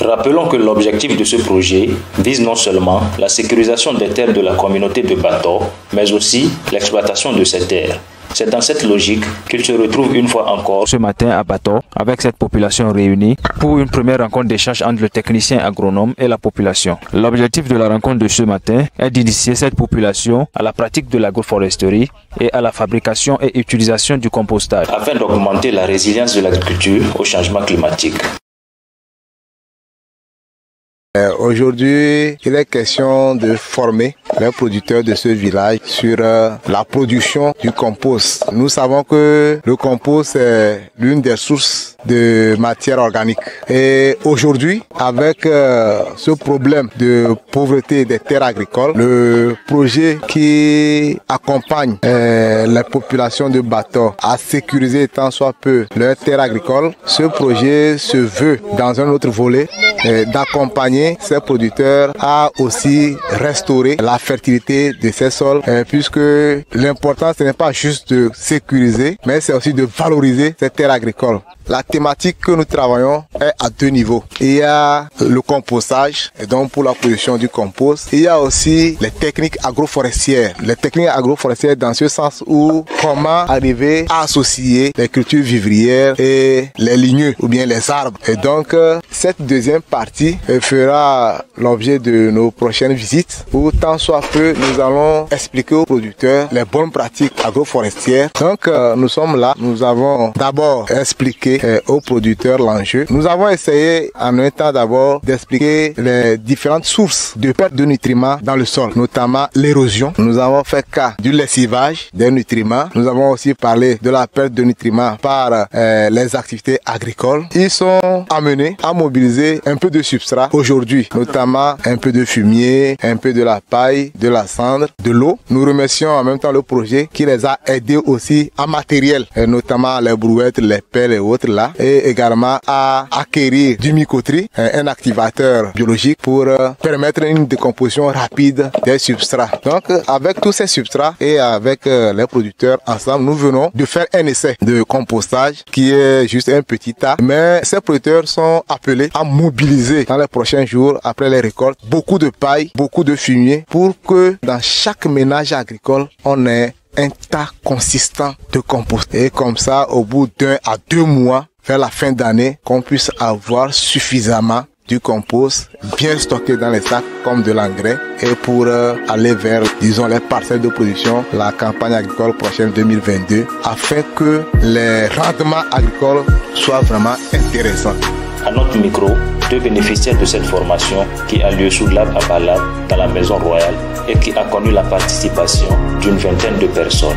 Rappelons que l'objectif de ce projet vise non seulement la sécurisation des terres de la communauté de Bato, mais aussi l'exploitation de ces terres. C'est dans cette logique qu'il se retrouve une fois encore ce matin à Bato avec cette population réunie pour une première rencontre d'échange entre le technicien agronome et la population. L'objectif de la rencontre de ce matin est d'initier cette population à la pratique de l'agroforesterie et à la fabrication et utilisation du compostage afin d'augmenter la résilience de l'agriculture au changement climatique. Aujourd'hui, il est question de former les producteurs de ce village sur la production du compost. Nous savons que le compost est l'une des sources de matière organique. Et aujourd'hui, avec ce problème de pauvreté des terres agricoles, le projet qui accompagne les populations de Bato à sécuriser tant soit peu leurs terres agricoles, ce projet se veut dans un autre volet d'accompagner ces producteurs à aussi restaurer la fertilité de ces sols, puisque l'important ce n'est pas juste de sécuriser, mais c'est aussi de valoriser ces terres agricoles. La thématique que nous travaillons est à deux niveaux. Il y a le compostage, et donc pour la production du compost. Il y a aussi les techniques agroforestières. Les techniques agroforestières dans ce sens où comment arriver à associer les cultures vivrières et les ligneux ou bien les arbres. Et donc cette deuxième partie fera l'objet de nos prochaines visites où tant soit peu nous allons expliquer aux producteurs les bonnes pratiques agroforestières. Donc nous sommes là, nous avons d'abord expliqué aux producteurs l'enjeu. Nous avons essayé en un temps d'abord d'expliquer les différentes sources de perte de nutriments dans le sol, notamment l'érosion. Nous avons fait cas du lessivage des nutriments. Nous avons aussi parlé de la perte de nutriments par les activités agricoles. Ils sont amenés à mobiliser un peu de substrat aujourd'hui, notamment un peu de fumier, un peu de la paille, de la cendre, de l'eau. Nous remercions en même temps le projet qui les a aidés aussi en matériel, notamment les brouettes, les pelles et autres là, et également à acquérir du mycoterie, un activateur biologique pour permettre une décomposition rapide des substrats. Donc avec tous ces substrats et avec les producteurs ensemble, nous venons de faire un essai de compostage qui est juste un petit tas, mais ces producteurs sont appelés à mobiliser dans les prochains jours après les récoltes beaucoup de paille, beaucoup de fumier pour que dans chaque ménage agricole on ait un tas consistant de compost. Et comme ça, au bout d'1 à 2 mois, vers la fin d'année, qu'on puisse avoir suffisamment du compost bien stocké dans les sacs comme de l'engrais et pour aller vers, disons, les parcelles de production, la campagne agricole prochaine 2022, afin que les rendements agricoles soient vraiment intéressants. À notre micro, 2 bénéficiaires de cette formation qui a lieu sous l'arbre à Balade dans la Maison Royale et qui a connu la participation d'une vingtaine de personnes.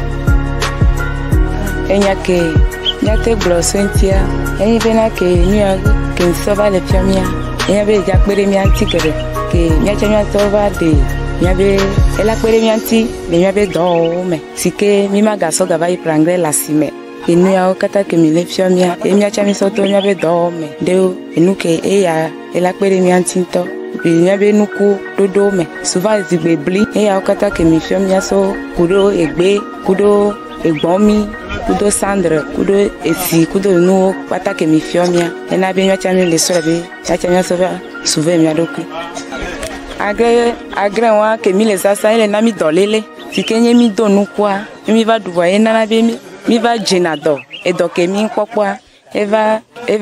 Inuya kata ke mi le fiomia e mi acha mi soto nya be do me deo enuke e ya e la pere mi antinto bi nya be nuku dodo me souvent zigbe bli e ya kata ke mi fiomia so kudo egbe kudo egbomi kudo sandre kudo esi kudo nu kata ke mi fiomia e na be nya acha mi le so be acha mi so ba souvent mi adoku agre wa ke mi le sasa ile na mi dolele fikenye mi do nukwa mi va duwa e na be mi va jenado e doke mi nkpokwa eva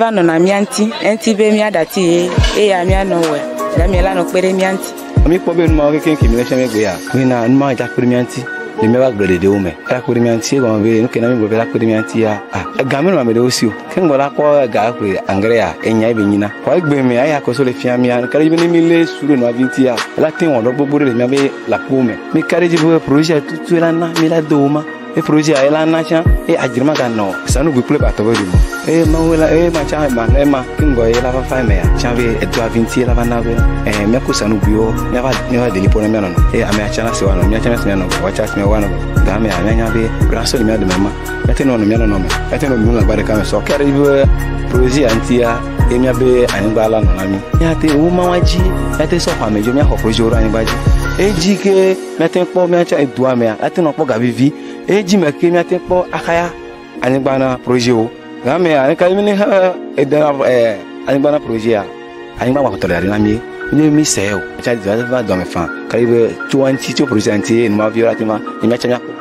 no na mi anti be mi adati e ya mi anowe da mi la no pere mi anti mi po be no ma ke mi le cheme gbe ya mi na ma ja pere mi anti le me va gbede de o me la pere mi anti go be no ke na mi bo be la pere mi anti ya ga mi no ma me de o si o ke ngola ko ga ko angre ya enya be nyina ko gbe mi aya ko so le fia mi ya ka le mi le suru no avinti ya la tin won do gbogbo le mi be la po me mi kare ji bo projet tutu la na mi la do ma e projet a ela nacha e ajirma ga no sanu bu play batobo di e ma wela e ma cha ma e ma kingo e la fa me ya chambe e do avinti la na be e me ko sanu bio me va deli pona me no e a me cha na se wa no me cha na se no wa cha se me wa no ga me a me nya be braso me de mema me te no no me no me e te no mi la bare ka me so kare bi projet antia e me be ani ba la no na mi ya te o ma waji ya te so kwa me jo me ho projet ora ani baji e jike me te po me cha e do me a te no po ga vivi eji meke mi atepo akaya anigbana projet o game ani ka mi ni edan anigbana projet a anyigba wa kɔtɔlɔ yari na mi ne mi sɛ o tsa di va dɔmɛ fan kari bɛ tso anti tso produit anti enuma violate ma emia tsa mia kɔ.